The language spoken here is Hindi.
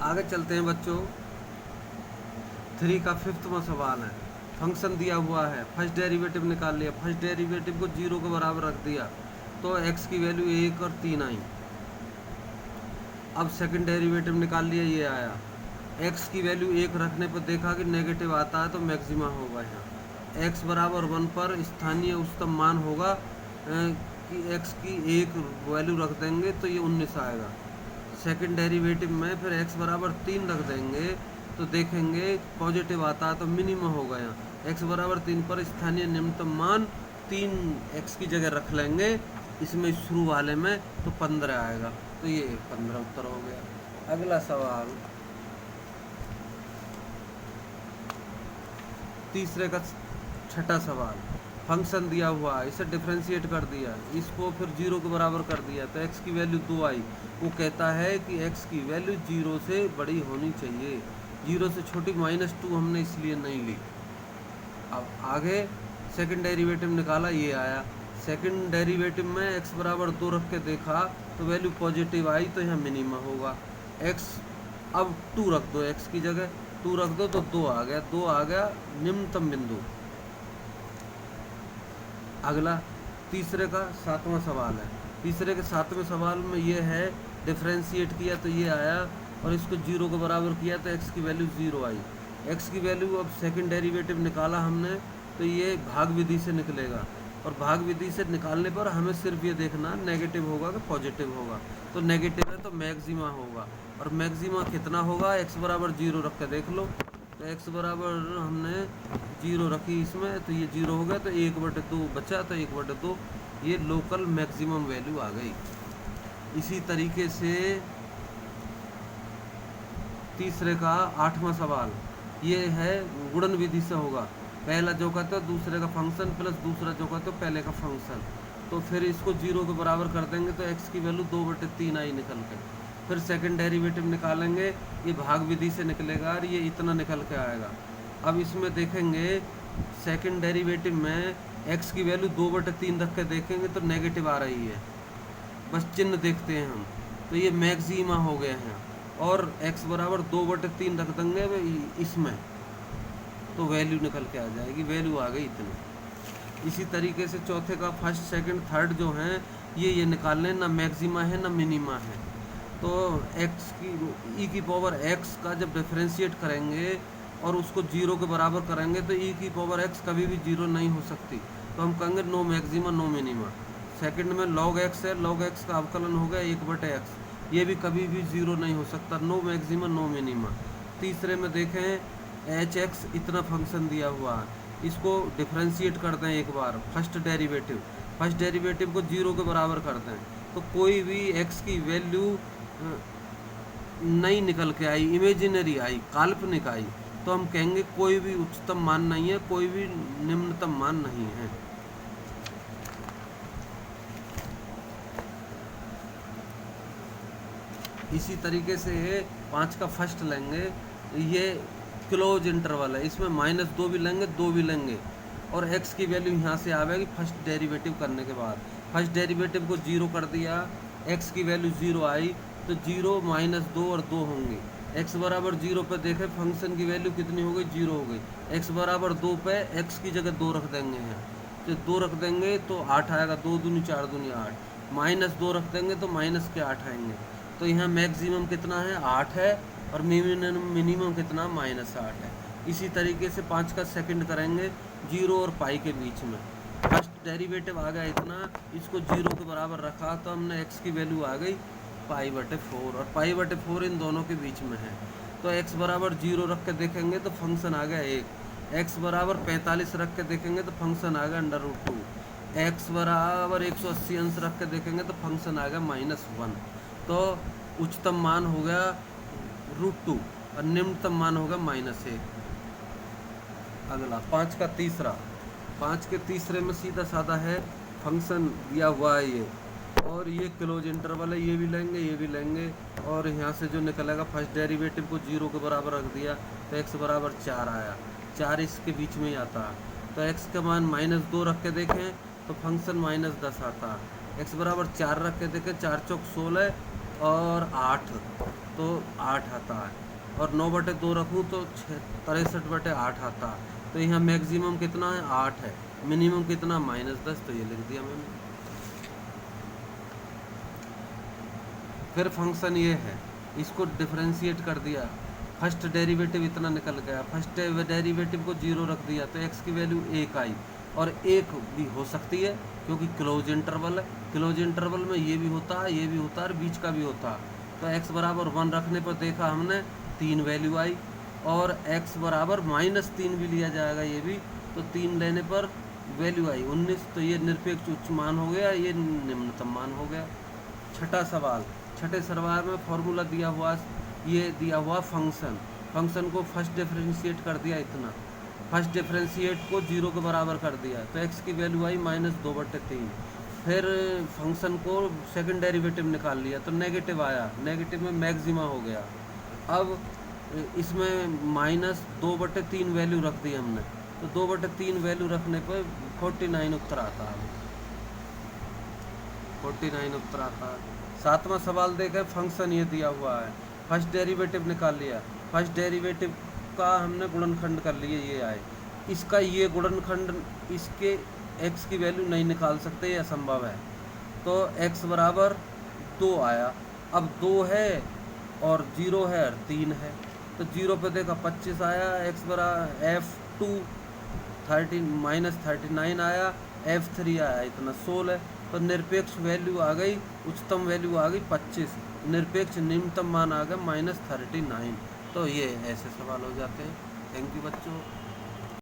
आगे चलते हैं बच्चों। 3 का 5वां सवाल है। फंक्शन दिया हुआ है, फर्स्ट डेरिवेटिव निकाल लिया, फर्स्ट डेरिवेटिव को 0 के बराबर रख दिया तो x की वैल्यू 1 और 3 आई। अब सेकंड डेरिवेटिव निकाल लिया, ये आया। x की वैल्यू 1 रखने पर देखा कि नेगेटिव आता है तो मैक्सिमा होगा यहाँ। x बराबर 1 पर स्थानीय उच्चतम मान होगा कि x की 1 वैल्यू रख देंगे तो ये 19 आएगा। सेकंड डेरिवेटिव में फिर x बराबर 3 रख देंगे तो देखेंगे पॉजिटिव आता है तो मिनिमम होगा यहाँ। x बराबर 3 पर स्थानीय न्यूनतम मान 3x की जगह रख लेंगे इसमें शुरू वाले में तो 15 आएगा, तो ये 15 उत्तर हो गया। अगला सवाल तीसरे का छठा सवाल। फंक्शन दिया हुआ, इसे डिफरेंशिएट कर दिया, इसको फिर 0 के बराबर कर दिया तो x की वैल्यू 2 आई। वो कहता है कि x की वैल्यू 0 से बड़ी होनी चाहिए, 0 से छोटी -2 हमने इसलिए नहीं ली। अब आगे सेकंड डेरिवेटिव निकाला, ये आया। सेकंड डेरिवेटिव में x बराबर 2 रख के देखा तो वैल्यू पॉजिटिव आई तो यहाँ मिनिमा होगा। x अब 2 रख दो, x की जगह 2 रख दो तो 2 आ गया, 2 आ गया निम्नतम बिंदु। अगला तीसरे का 7वां सवाल है। तीसरे के 7वें सवाल में ये है, डिफरेंशिएट किया तो ये आया और इसको 0 के बराबर किया तो x की वैल्यू 0 आई। x की वैल्यू अब सेकंड डेरिवेटिव निकाला हमने तो ये भाग विधि से निकलेगा, और भाग विधि से निकालने पर हमें सिर्फ ये देखना नेगेटिव होगा कि पॉजिटिव होगा। तो नेगेटिव है तो मैक्सिमा होगा, और मैक्सिमा कितना होगा, x बराबर 0 रख के देख लो। तो x बराबर हमने 0 रखी इसमें तो ये 0 हो गया तो 1/2 बचा तो 1/2 ये लोकल मैक्सिमम वैल्यू आ गई। इसी तरीके से तीसरे का 8वां सवाल ये है, गुणन विधि से होगा। पहला जो कहते हो दूसरे का फंक्शन प्लस दूसरा जो कहते हो पहले का फंक्शन, तो फिर इसको 0 के बराबर कर देंगे तो x की वैल्यू 2/3 आई निकल के। फिर सेकंड डेरिवेटिव निकालेंगे, ये भाग विधि से निकलेगा और ये इतना निकल के आएगा। अब इसमें देखेंगे सेकंड डेरिवेटिव में x की वैल्यू 2/3 रख के देखेंगे तो नेगेटिव आ रही है, बस चिन्ह देखते हैं हम तो ये मैक्सिमा हो गए हैं। और x बराबर 2/3 रख देंगे इसमें तो वैल्यू निकल के आ जाएगी, वैल्यू आ गई इतनी। इसी तरीके से चौथे का फर्स्ट सेकंड थर्ड जो हैं ये निकाल लें, ना मैक्सिमा है ना मिनिमा है। तो x की e की पावर x का जब डिफरेंशिएट करेंगे और उसको 0 के बराबर करेंगे तो e की पावर x कभी भी 0 नहीं हो सकती, तो हम कहेंगे no maxima no minima. Second में log x है, log x का अवकलन हो गया 1/x, ये भी कभी भी 0 नहीं हो सकता, नो मैक्सिमा नो मिनिमा। तीसरे में देखें hx इतना फंक्शन दिया हुआ है, इसको डिफरेंशिएट करते हैं एक बार, फर्स्ट डेरिवेटिव को 0 के बराबर करते हैं तो कोई भी x की वैल्यू नहीं निकल के आई, इमेजिनरी आई, काल्पनिक आई, तो हम कहेंगे कोई भी उच्चतम मान नहीं है, कोई भी निम्नतम मान नहीं है। इसी तरीके से 5 का फर्स्ट लेंगे, ये क्लोज इंटरवल है, इसमें -2 भी लेंगे 2 भी लेंगे और x की वैल्यू यहाँ से आवेगी फर्स्ट डेरिवेटिव करने के बाद। फर्स्ट डेरिवेटिव को 0 कर दिया, x की वैल्यू 0 आई तो 0 -2 और 2 होंगे। x बराबर 0 पे देखें फंक्शन की वैल्यू कितनी हो गई, 0 हो गई। x बराबर 2 पे x की जगह 2 रख देंगे यहाँ, तो 2 रख देंगे तो 8 आएगा, 2 दूनी 4 दूनी 8, -2 रख देंगे तो माइनस के 8 आएंगे। तो यहाँ मैक्सिमम कितना है, 8 है, और मिनिमम कितना, -8 है। इसी तरीके से 5 का सेकंड करेंगे 0 और पाई के बीच में। फर्स्ट डेरिवेटिव आ गया इतना, इसको 0 के बराबर रखा तो हमने x की वैल्यू आ गई π/4, और π/4 इन दोनों के बीच में है। तो x बराबर 0 रख के देखेंगे तो फंक्शन आ गया 1, x बराबर 45 रख के देखेंगे तो फंक्शन आ गया √2, x बराबर 180 अंश रख के देखेंगे तो फंक्शन आ गया -1। तो उच्चतम मान हो गया √2 और निम्नतम मान होगा -1। अगला 5 का तीसरा, 5 के तीसरे में सीधा साधा है, फंक्शन दिया हुआ है ये, और ये क्लोज इंटरवल है, ये भी लेंगे ये भी लेंगे, और यहाँ से जो निकलेगा फर्स्ट डेरिवेटिव को 0 के बराबर रख दिया तो x बराबर 4 आया, 4 इसके बीच में ही आता है। तो x का मान -2 रख के देखें तो फंक्शन -10 आता है। x बराबर 4 रख के देखें, 4 चौक 16, और 8, तो 8 आता है। और 9/2 रखूँ तो 63/8 आता है। तो यहाँ मैक्सिमम कितना है, 8 है। मिनिमम कितना, -10, तो ये लिख दिया मैंने। फिर फंक्शन ये है, इसको डिफरेंशिएट कर दिया, फर्स्ट डेरिवेटिव इतना निकल गया, फर्स्ट डेरिवेटिव को 0 रख दिया तो x की वैल्यू 1 आई। और 1 भी हो सकती है क्योंकि क्लोज इंटरवल है, क्लोज इंटरवल में ये भी होता है, ये भी होता है और बीच का भी होता है। तो x बराबर 1 रखने पर देखा हमने 3 वैल्यू आई, और x बराबर -3 भी लिया जाएगा ये भी, तो 3 लेने पर वैल्यू आई 19। तो ये निरपेक्ष उच्च मान हो गया, ये निम्नतम मान हो गया। छठा सवाल, छठे सवाल में फॉर्मूला दिया हुआ, ये दिया हुआ फंक्शन को फर्स्ट डिफरेंशिएट कर दिया इतना, फर्स्ट डिफरेंशिएट को 0 के बराबर कर दिया तो x की वैल्यू आई -2/3। फिर फंक्शन को सेकंड डेरिवेटिव निकाल लिया तो नेगेटिव आया, नेगेटिव में मैक्सिमा हो गया। अब इसमें -2/3 वैल्यू रख दी हमने, तो 2/3 वैल्यू रखने पर 49 उत्तर आता है, 49 उत्तर आता है। सातवां सवाल देखें, फंक्शन ये दिया हुआ है, फर्स्ट डेरिवेटिव निकाल लिया, फर्स्ट डेरिवेटिव का हमने गुणनखंड कर लिए, ये आए, इसका ये गुणनखंड, इसके x की वैल्यू नहीं निकाल सकते, ये असंभव है। तो x बराबर 2 आया। अब 2 है और 0 है और 3 है, तो 0 पे देखा 25 आया, x बराबर F2 -39 आया, F3 आया इतना 16। तो निरपेक्ष वैल्यू आ गई, उच्चतम वैल्यू आ गई 25, निरपेक्ष निम्नतम मान आ गया -39। तो ये ऐसे सवाल हो जाते हैं। थैंक यू बच्चों।